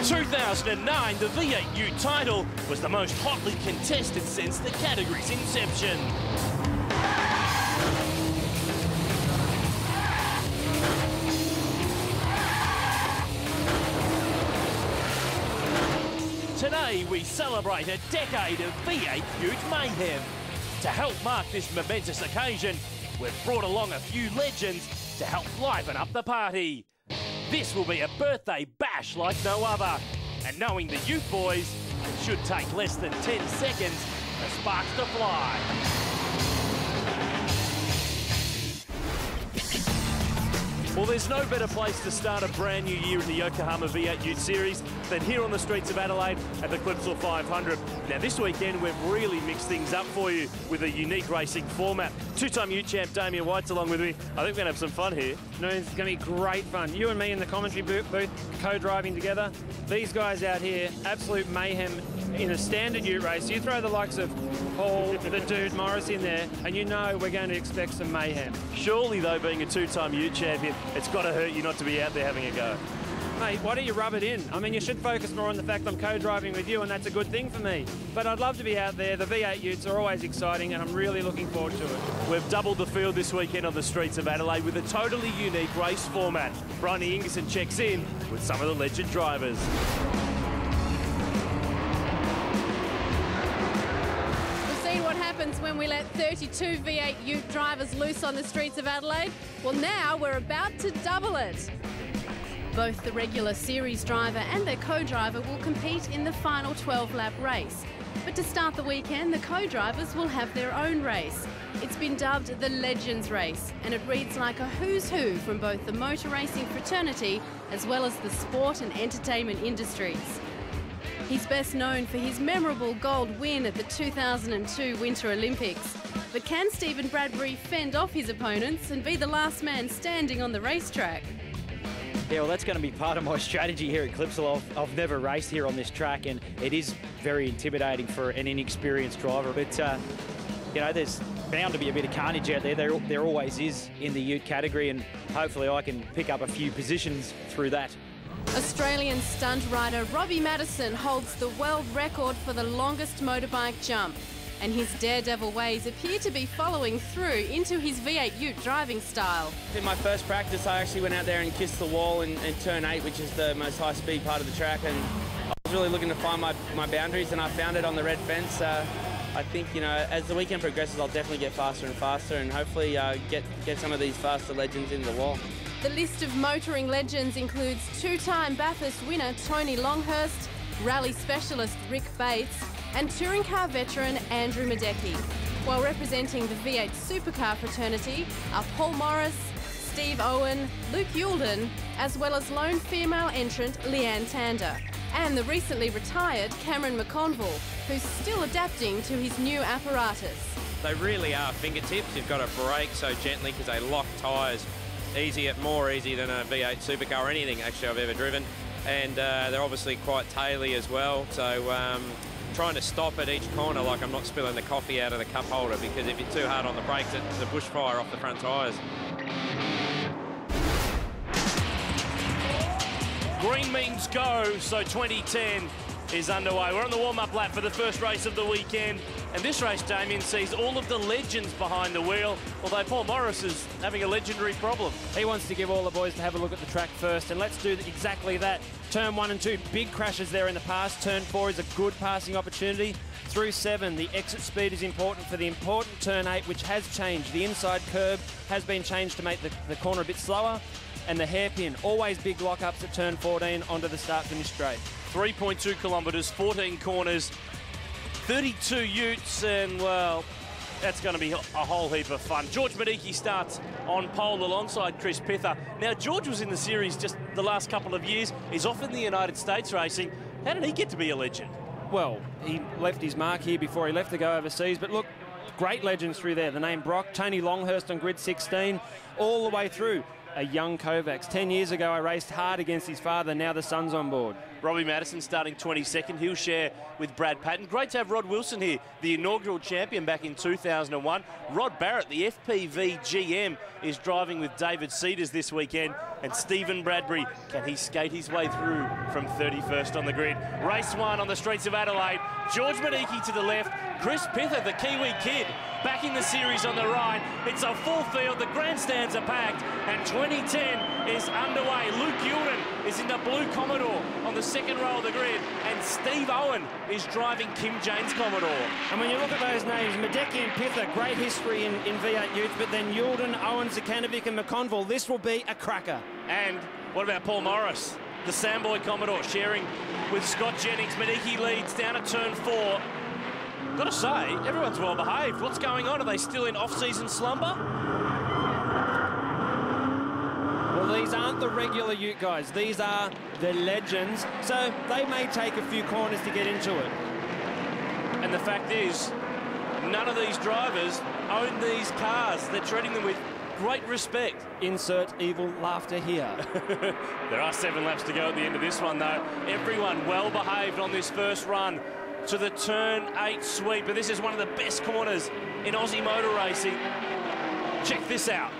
2009, the V8 Ute title was the most hotly contested since the category's inception. Today, we celebrate a decade of V8 Ute mayhem. To help mark this momentous occasion, we've brought along a few legends to help liven up the party. This will be a birthday bash like no other. And knowing the Ute boys, it should take less than 10 seconds for sparks to fly. Well, there's no better place to start a brand new year in the Yokohama V8 Ute Series than here on the streets of Adelaide at the Clipsal 500. Now, this weekend, we've really mixed things up for you with a unique racing format. Two-time Ute champ Damien White's along with me. I think we're going to have some fun here. No, it's going to be great fun. You and me in the commentary booth, co-driving together. These guys out here, absolute mayhem in a standard Ute race. You throw the likes of Paul, the Dude Morris in there, and you know we're going to expect some mayhem. Surely, though, being a two-time Ute champion, it's got to hurt you not to be out there having a go. Mate, why don't you rub it in? I mean, you should focus more on the fact I'm co-driving with you, and that's a good thing for me. But I'd love to be out there. The V8 Utes are always exciting, and I'm really looking forward to it. We've doubled the field this weekend on the streets of Adelaide with a totally unique race format. Bryony Ingerson checks in with some of the legend drivers. What happens when we let 32 V8 Ute drivers loose on the streets of Adelaide? Well, now we're about to double it. Both the regular series driver and their co-driver will compete in the final 12-lap race. But to start the weekend, the co-drivers will have their own race. It's been dubbed the Legends Race, and it reads like a who's who from both the motor racing fraternity as well as the sport and entertainment industries. He's best known for his memorable gold win at the 2002 Winter Olympics. But can Stephen Bradbury fend off his opponents and be the last man standing on the racetrack? Yeah, well, that's going to be part of my strategy here at Clipsal. I've never raced here on this track, and it is very intimidating for an inexperienced driver. But, you know, there's bound to be a bit of carnage out there. There always is in the Ute category, and hopefully I can pick up a few positions through that. Australian stunt rider Robbie Madison holds the world record for the longest motorbike jump, and his daredevil ways appear to be following through into his V8 Ute driving style. In my first practice, I actually went out there and kissed the wall in turn 8, which is the most high-speed part of the track, and I was really looking to find my boundaries, and I found it on the red fence. I think, you know, as the weekend progresses, I'll definitely get faster and faster, and hopefully get some of these faster legends in the wall. The list of motoring legends includes two-time Bathurst winner Tony Longhurst, rally specialist Rick Bates, and touring car veteran Andrew Madecki. While representing the V8 supercar fraternity are Paul Morris, Steve Owen, Luke Youlden, as well as lone female entrant Leanne Tander, and the recently retired Cameron McConville, who's still adapting to his new apparatus. They really are fingertips. You've got to brake so gently because they lock tyres more easy than a V8 supercar or anything actually I've ever driven, and they're obviously quite taily as well, so trying to stop at each corner like I'm not spilling the coffee out of the cup holder, because if you're too hard on the brakes it's a bushfire off the front tyres. Green means go, so 2010 is underway. We're on the warm-up lap for the first race of the weekend, and this race, Damien, sees all of the legends behind the wheel, although Paul Morris is having a legendary problem. He wants to give all the boys to have a look at the track first, and let's do exactly that. Turn 1 and 2, big crashes there in the past. Turn 4 is a good passing opportunity. Through 7, the exit speed is important for the important turn 8, which has changed. The inside curb has been changed to make the corner a bit slower, and the hairpin, always big lockups at turn 14 onto the start-finish straight. 3.2 kilometres, 14 corners, 32 Utes, and, well, that's going to be a whole heap of fun. George Madecki starts on pole alongside Chris Pither. Now, George was in the series just the last couple of years. He's off in the United States racing. How did he get to be a legend? Well, he left his mark here before he left to go overseas, but look, great legends through there. The name Brock, Tony Longhurst on grid 16, all the way through. A young Kovacs. 10 years ago, I raced hard against his father. Now the son's on board. Robbie Madison starting 22nd. He'll share with Brad Patton. Great to have Rod Wilson here, the inaugural champion back in 2001. Rod Barrett, the FPV GM, is driving with David Cedars this weekend. And Stephen Bradbury, can he skate his way through from 31st on the grid? Race 1 on the streets of Adelaide. George Maniki to the left. Chris Pither, the Kiwi kid, back in the series on the right. It's a full field. The grandstands are packed. And 2010 is underway. Luke Yulden is in the blue Commodore on the second row of the grid. And Steve Owen is driving Kim Jane's Commodore. And when you look at those names, Medecky and Pither, great history in V8 Utes, but then Yulden, Owen, Zakanovic and McConville, this will be a cracker. And what about Paul Morris, the Samboy Commodore, sharing with Scott Jennings. Medecky leads down at turn 4. Got to say, everyone's well behaved. What's going on? Are they still in off-season slumber? Well, these aren't the regular Ute guys. These are the legends. So they may take a few corners to get into it. And the fact is, none of these drivers own these cars. They're treating them with great respect. Insert evil laughter here. There are 7 laps to go at the end of this one, though. Everyone well behaved on this first run to the turn 8 sweep. But this is one of the best corners in Aussie motor racing. Check this out.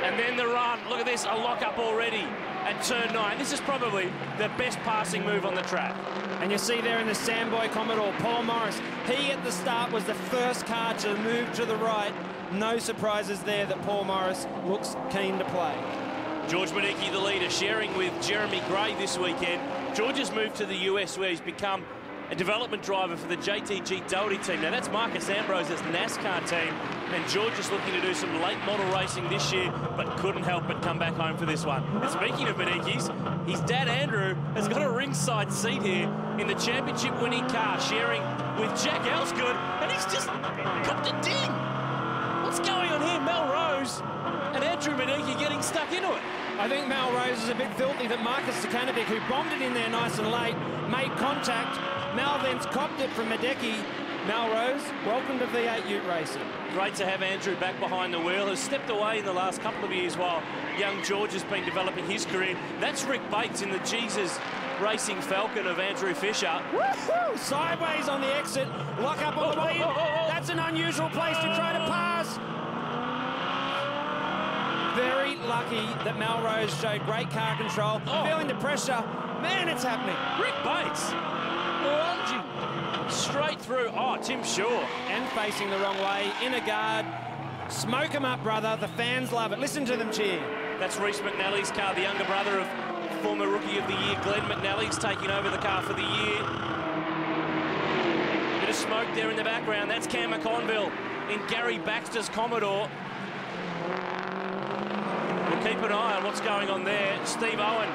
And then the run. Look at this, a lock-up already at turn 9. This is probably the best passing move on the track. And you see there in the Samboy Commodore, Paul Morris, he at the start was the first car to move to the right. No surprises there that Paul Morris looks keen to play. George Maniki, the leader, sharing with Jeremy Gray this weekend. George has moved to the US, where he's become a development driver for the JTG Doherty team. Now, that's Marcus Ambrose's NASCAR team, and George is looking to do some late model racing this year, but couldn't help but come back home for this one. And speaking of Maniki's, his dad, Andrew, has got a ringside seat here in the championship-winning car, sharing with Jack Elsgood, and he's just copped a ding. What's going on here? Melrose and Andrew Maniki getting stuck into it. I think Melrose is a bit filthy that Marcus Zakanovic, who bombed it in there nice and late, made contact. Mal then's copped it from Medecky. Melrose, welcome to V8 Ute racing. Great to have Andrew back behind the wheel. Has stepped away in the last couple of years while young George has been developing his career. That's Rick Bates in the Jesus Racing Falcon of Andrew Fisher. Woo-hoo! Sideways on the exit, lock up on the way in. That's an unusual place to try to pass. Very lucky that Melrose showed great car control. Feeling the pressure. Man, it's happening. Rick Bates lunging straight through. Oh, Tim Shaw. And facing the wrong way, in a guard. Smoke him up, brother. The fans love it. Listen to them cheer. That's Reece McNally's car, the younger brother of former Rookie of the Year, Glenn McNally's taking over the car for the year. Bit of smoke there in the background. That's Cam McConville in Gary Baxter's Commodore. We'll keep an eye on what's going on there. Steve Owen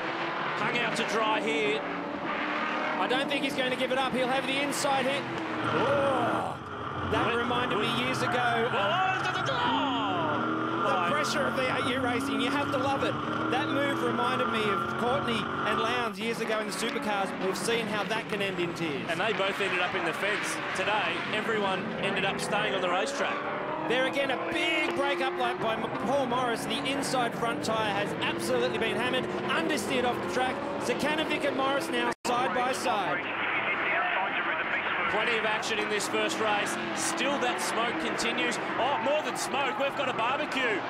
hung out to dry here. I don't think he's going to give it up. He'll have the inside hit. Oh, that reminded me years ago of the pressure of V8 Ute racing. You have to love it. That move reminded me of Courtney and Lowndes years ago in the supercars. We've seen how that can end in tears. And they both ended up in the fence. Today, everyone ended up staying on the racetrack. There again, a big break-up lap by Paul Morris. The inside front tyre has absolutely been hammered, understeered off the track. Zakanovic and Morris now side by side. Plenty of action in this first race. Still that smoke continues. Oh, more than smoke, we've got a barbecue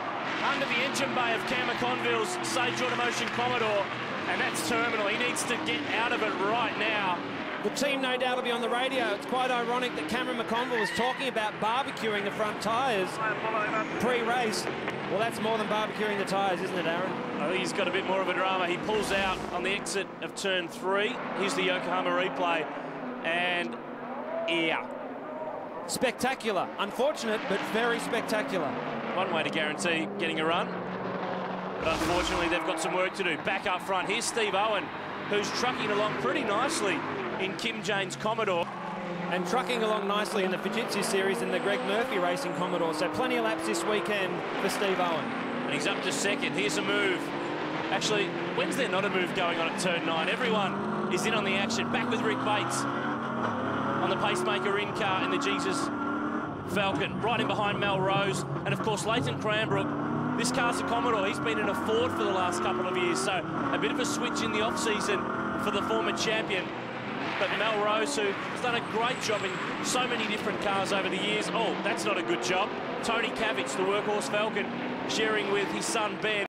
under the engine bay of Cam McConville's Sage Automotion Commodore, and that's terminal. He needs to get out of it right now. The team no doubt will be on the radio. It's quite ironic that Cameron McConville was talking about barbecuing the front tyres pre-race. Well, that's more than barbecuing the tyres, isn't it, Aaron? I think he's got a bit more of a drama. He pulls out on the exit of turn 3. Here's the Yokohama replay. And, yeah. Spectacular. Unfortunate, but very spectacular. One way to guarantee getting a run. But unfortunately, they've got some work to do. Back up front, here's Steve Owen, who's trucking along pretty nicely in Kim Jane's Commodore. And trucking along nicely in the Fujitsu Series in the Greg Murphy Racing Commodore. So plenty of laps this weekend for Steve Owen. And he's up to second. Here's a move. Actually, when's there not a move going on at turn 9? Everyone is in on the action. Back with Rick Bates on the pacemaker in-car in the Jesus Falcon. Right in behind Melrose. And, of course, Leighton Cranbrook. This car's a Commodore. He's been in a Ford for the last couple of years. So a bit of a switch in the off-season for the former champion. But Melrose, who has done a great job in so many different cars over the years. Oh, that's not a good job. Tony Kavich, the workhorse Falcon, sharing with his son Ben.